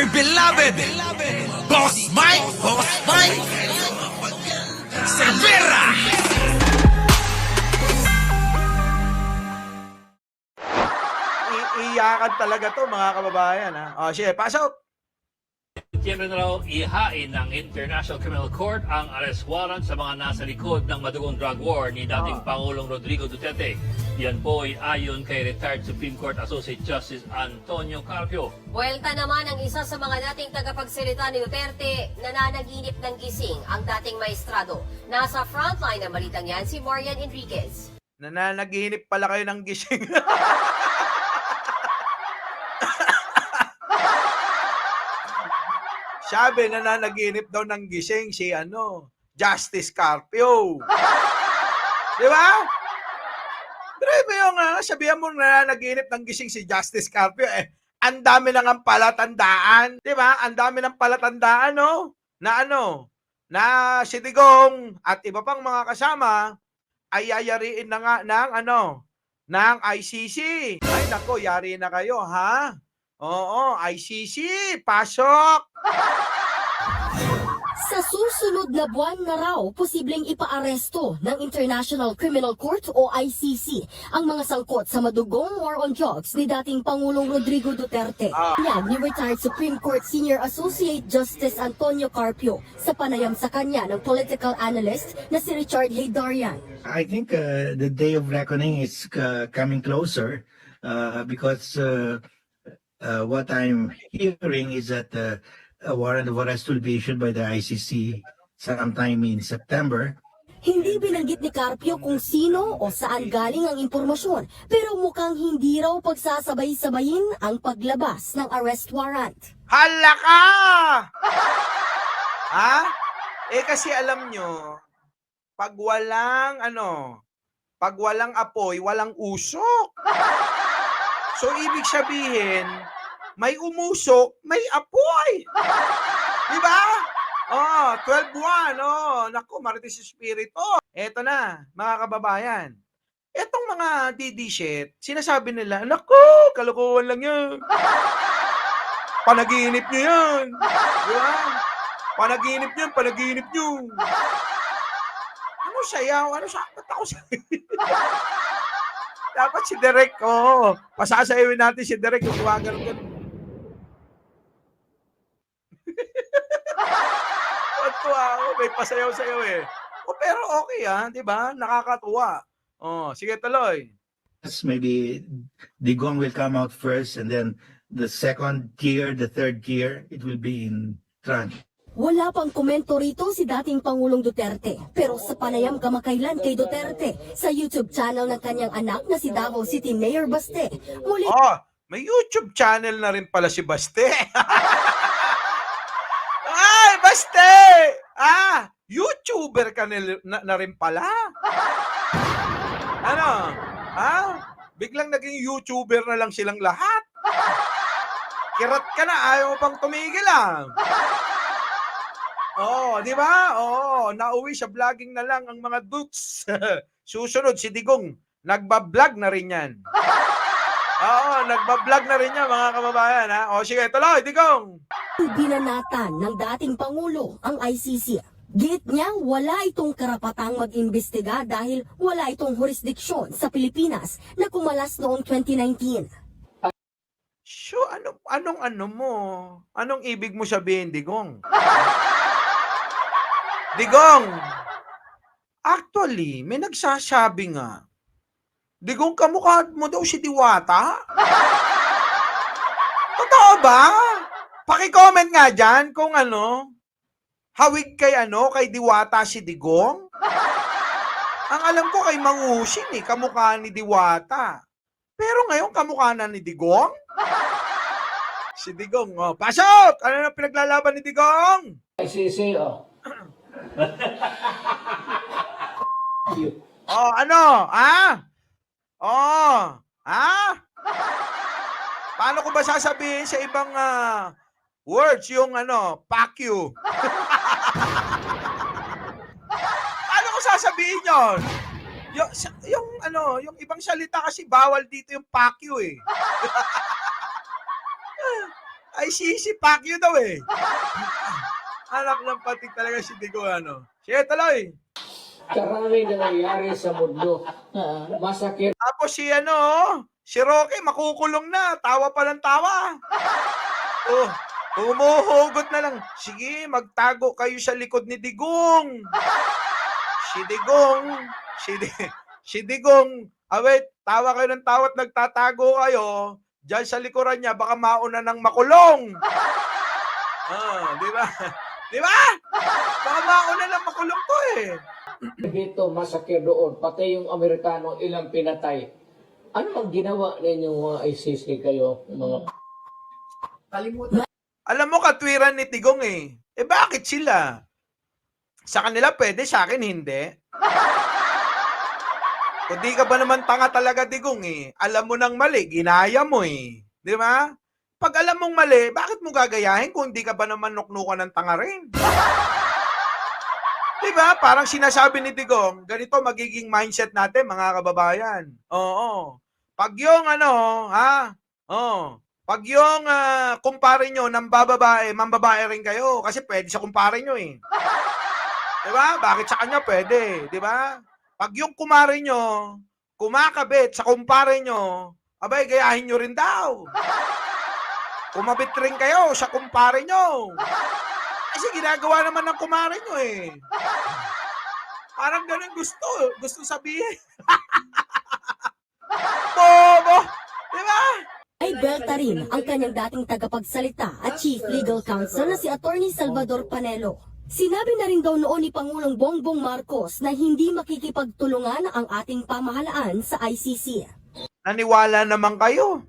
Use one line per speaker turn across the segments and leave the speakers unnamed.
your beloved Boss Mike Cervera.
Iiyakan talaga to mga kababayan, ha? O, sige, pasok.
Siyempre na raw ihain ng International Criminal Court ang arrest warrant sa mga nasa likod ng madugong drug war ni dating Pangulong Rodrigo Duterte. Yan po ay ayon kay retired Supreme Court Associate Justice Antonio Carpio.
Buwelta naman ang isa sa mga dating tagapagsalita ni Duterte, nananaginip ng gising ang dating maestrado. Nasa frontline ng balitang yan si Marian Enriquez.
Nananaginip pala kayo ng gising. Sabi, nananaginip daw ng gising si Justice Carpio. Di ba? Pero yung sabihan mo nananaginip ng gising si Justice Carpio, ang dami na ng palatandaan. Di ba? Ang dami ng palatandaan, no? Na si Digong at iba pang mga kasama ay yayariin na nga ng ICC. Ay, nako, yari na kayo, ha? Oo, ICC, pasok!
Sa susunod na buwan na raw, posibleng ipaaresto ng International Criminal Court o ICC ang mga sangkot sa madugong war on drugs ni dating Pangulong Rodrigo Duterte. Yan ni retired Supreme Court Senior Associate Justice Antonio Carpio sa panayam sa kanya ng political analyst na si Richard Heydarian.
I think the day of reckoning is coming closer because what I'm hearing is that a warrant of arrest will be issued by the ICC sometime in September.
Hindi binanggit ni Carpio kung sino o saan galing ang impormasyon, pero mukhang hindi raw pagsasabay-sabayin ang paglabas ng arrest warrant.
Hala ka! Ha? Kasi alam nyo, pag walang apoy, walang usok. So, ibig sabihin, may umusok, may apoy. Diba? 12-1. Naku, Marites Espiritu. Eto na, mga kababayan. Etong mga DD-shit, sinasabi nila, naku, kalokohan lang yan. Panaginip nyo yan. Diba? Panaginip nyo. Ano sayaw? Ba't ako sayaw? Dapat si Derek, pasasayawin natin si Derek yung tuwagan ko. May pasayaw-sayaw pero okay di ba? Nakakatuwa. Sige tuloy.
Maybe Digong will come out first and then the second tier, the third tier, it will be in tranche.
Wala pang komento rito si dating Pangulong Duterte, pero sa panayam kamakailan kay Duterte sa YouTube channel ng kanyang anak na si Davao City Mayor Baste, muli
may YouTube channel na rin pala si Baste. Ay, Baste! YouTuber ka na rin pala. Biglang naging YouTuber na lang silang lahat. Kirat ka na, ayaw mo pang tumigil di ba? Nauwi sa vlogging na lang ang mga dudes. Susunod si Digong, nagba-vlog na rin yan. Nagba-vlog na rin yan, mga kababayan, sige, tuloy, Digong.
Binanatan ng dating Pangulo ang ICC. Git niya wala itong karapatang mag-imbestiga dahil wala itong jurisdiksyon sa Pilipinas na kumalas noong 2019.
So, anong ibig mo sabihin, Digong? Digong, actually, may nagsasabi nga, Digong, kamukha mo daw si Diwata? Totoo ba? Paki-comment nga dyan kung hawig kay Diwata si Digong? Ang alam ko kay Mangusin kamukha ni Diwata. Pero ngayon, kamukha na ni Digong? Si Digong, pasok! Ano na pinaglalaban ni Digong?
ICC,
Paano ko ba sasabihin sa ibang words yung fuck you? Paano ko sasabihin yun? Yung ibang salita kasi bawal dito yung fuck you ICC, Pacquiao daw eh. Anak ng patik talaga si Digong, ano. Sige, tuloy.
Karami na nangyari sa mundo. Masakit
Tapos si si Rocky makukulong na, tawa pa ng tawa. Oh, umuhugot na lang. Sige, magtago kayo sa likod ni Digong. Si Digong, awet, tawa kayo ng tawa at nagtatago kayo. Diyan sa likuran niya, baka mauna ng makulong. Di ba? Di ba? Baka mauna ng makulong to eh.
dito, masakit doon. Pati yung Amerikano, ilang pinatay. Ano ang ginawa ninyong mga ICC kayo? Mga
Alam mo, katwiran ni Digong eh. Eh bakit sila? Sa kanila pwede, sa akin hindi. Kung di ka ba naman tanga talaga, Digong eh. Alam mo nang mali, ginaya mo eh. Di ba? Pag alam mong mali, bakit mo gagayahin kung di ka ba naman nuknukan ng tanga rin? Di ba? Parang sinasabi ni Digong, ganito magiging mindset natin, mga kababayan. Oo. Pag yung pag yung kumpare nyo ng bababae, mambabae rin kayo. Kasi pwede sa kumpare nyo eh. Di ba? Bakit sa kanya pwede? Di ba? Pag yung kumare nyo, kumakabit sa kumpare nyo, abay, gayahin nyo rin daw. Kumabit rin kayo sa kumpare nyo. Kasi ginagawa naman ng kumare nyo eh. Parang ganun gusto sabihin. Bobo! Di ba?
Ay belta rin ang kanyang dating tagapagsalita at Chief Legal Counsel na si Attorney Salvador Panelo. Sinabi na rin daw noon ni Pangulong Bongbong Marcos na hindi makikipagtulungan ang ating pamahalaan sa ICC.
Naniwala naman kayo.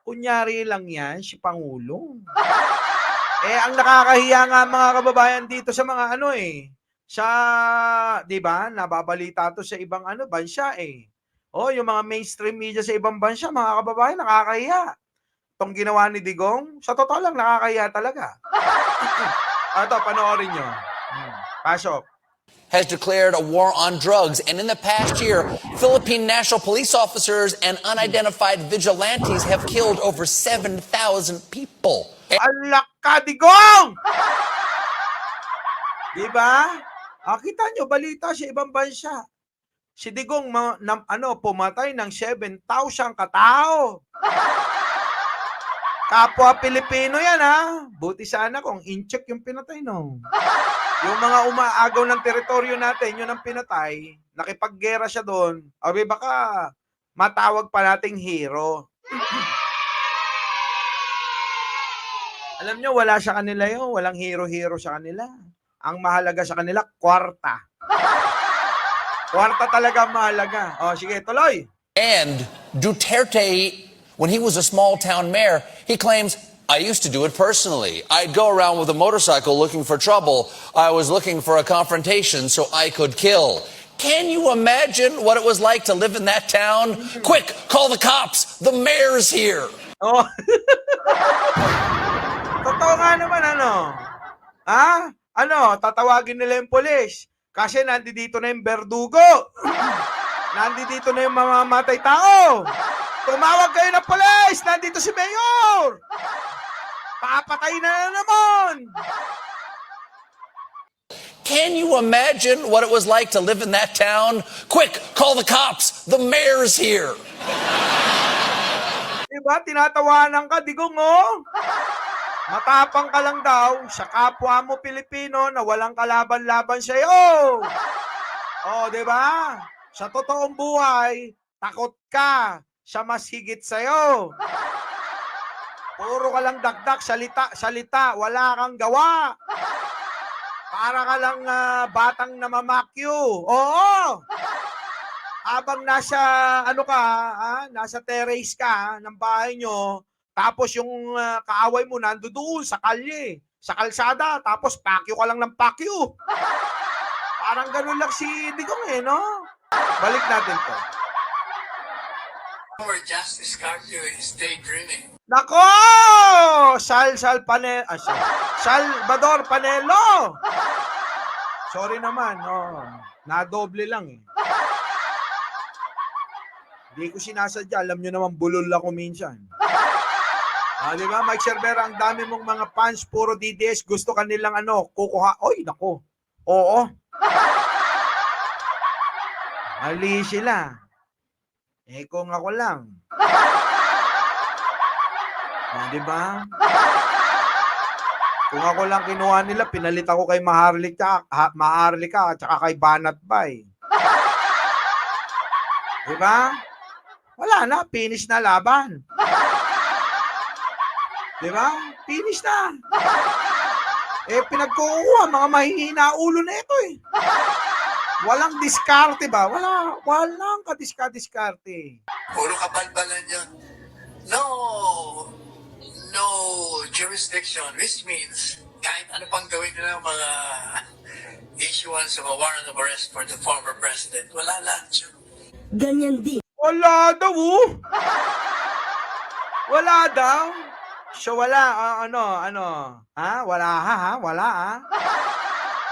Kunyari lang yan, si Pangulong. Ang nakakahiya nga mga kababayan dito sa mga di ba, nababalita to sa ibang bansa eh. Yung mga mainstream media sa ibang bansa, mga kababayan, nakakahiya. Itong ginawa ni Digong, sa totoo lang, nakakahiya talaga. Ito, panoorin nyo. Pasok.
Has declared a war on drugs, and in the past year, Philippine national police officers and unidentified vigilantes have killed over 7,000 people.
Alak ka, Digong! Diba? Kita nyo, balita sa ibang bansa. Si Digong, pumatay ng 7,000 katao. Kapwa Pilipino yan, ha? Buti sana kung incheck yung pinatay, no? Yung mga umaagaw ng teritoryo natin, yun ang pinatay, nakipaggera siya doon, baka matawag pa nating hero. Alam nyo, wala sa kanila yun. Walang hero-hero sa kanila. Ang mahalaga sa kanila, kwarta. Kwarta talaga ang mahalaga. Sige, tuloy.
And Duterte, when he was a small town mayor, he claims, I used to do it personally. I'd go around with a motorcycle looking for trouble. I was looking for a confrontation so I could kill. Can you imagine what it was like to live in that town? Quick, call the cops. The mayor's here.
Totoo nga naman, tatawagin nila yung polis. Kasi nandito na yung berdugo. Nandito na yung mamamatay tao. Tumawag kayo ng polis. Nandito si Mayor. Papatay na naman.
Can you imagine what it was like to live in that town? Quick, call the cops. The mayor's here.
Diba? Tinatawanan ka, Digong, Matapang ka lang daw sa kapwa mo Pilipino na walang kalaban-laban sa'yo. Diba? Sa totoong buhay, takot ka sa mas higit sa'yo. Puro ka lang dakdak, salita, wala kang gawa. Para ka lang batang namamakyo. Oo! Habang nasa, nasa terrace ka ng bahay nyo, tapos yung kaaway mo nandoon sa kalye, sa kalsada, tapos pakyo ka lang ng pakyo. Parang ganun lang si Digong no? Balik natin to.
Our Justice Carpio is daydreaming.
Nako! Salvador Panelo! Sorry naman, nadoble lang eh. Hindi ko sinasadya, alam nyo naman bulol ako minsan. Di ba, Mike Cervera, ang dami mong mga fans, puro DDS, gusto kanilang kukuha. Oy, nako. Oo. Mali sila. Kung ako lang. Di ba? Kung ako lang kinuha nila, pinalit ako kay Maharlika at saka kay Banat Bay. Di ba? Wala na, finish na laban. Di ba? Finish na. Pinagkukuha, mga mahihina ulo na ito eh. Walang diskarte ba? Walang kadiskarte.
Puro kabalbalan yun. No jurisdiction, which means kahit ano pang gawin nila mga issuance of a warrant of arrest for the former president, wala lang yun.
Ganyan din
Wala daw. Wala daw. So wala, Wala Wala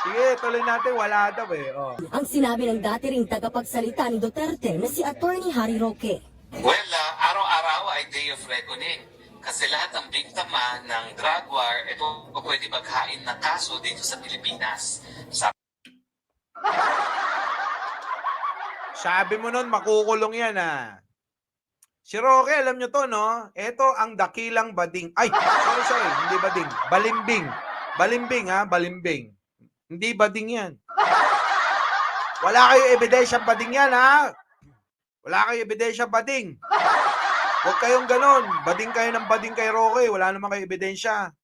Sige, tuloy natin, wala daw eh.
ang sinabi ng dati ring tagapagsalita ni Duterte na si Attorney Harry Roque.
Well, araw-araw ay day of reckoning. Kasi lahat ng biktima ng drug war, ito pwede maghain ng kaso dito sa Pilipinas.
Sabi mo nun, makukulong yan Si Roque, alam nyo to, no? Ito ang dakilang bading. Ay, sorry, hindi bading. Balimbing. Balimbing. Hindi bading yan. Wala kayo ebidensya bading yan, ha? Wala kayo ebidensya bading. Huwag kayong ganon. Bading kayo ng bading kay Roque. Wala naman kayo ebidensya.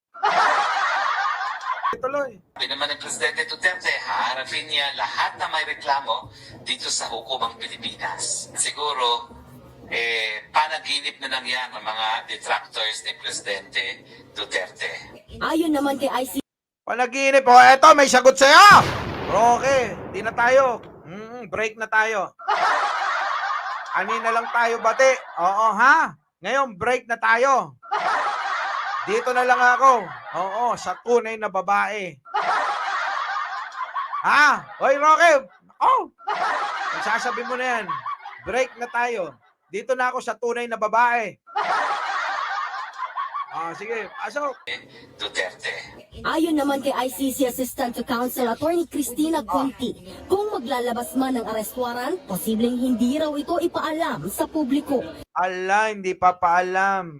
Tuloy.
Sabi naman ng Presidente Duterte, haharapin niya lahat na may reklamo dito sa hukumang Pilipinas. Siguro, panaginip na lang yan ng mga detractors ni Presidente Duterte.
Ayon naman kay ICC
Panaginip. Eto, may sagot sa'yo. Roque, di na tayo. Break na tayo. Kanina lang tayo bati. Oo, ha? Ngayon, break na tayo. Dito na lang ako. Oo, sa tunay na babae. Ha? Hoy, Roque. Sasabi mo na yan. Break na tayo. Dito na ako sa tunay na babae. Sige, pasok.
Duterte.
Ayon naman kay ICC Assistant to Counsel Attorney Cristina Conti, kung maglalabas man ng arrest warrant, posibleng hindi raw ito ipaalam sa publiko.
Hindi pa paalam.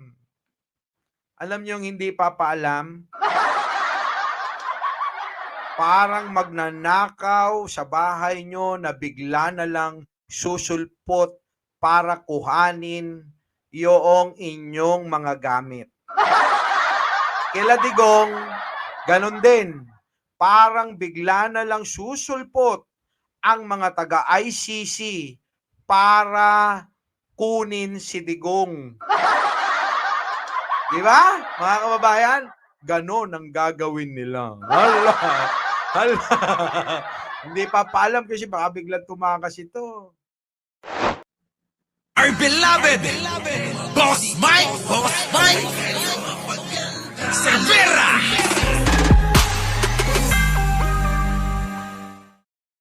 Alam niyo yung hindi pa paalam? Parang magnanakaw sa bahay nyo na bigla na lang susulpot para kuhanin yung inyong mga gamit. Kila Digong, ganun din. Parang bigla na lang susulpot ang mga taga-ICC para kunin si Digong. Di ba, mga kababayan? Ganon ang gagawin nila. Hala. Hindi pa paalam kasi baka biglang tumakas ito.
Our beloved Boss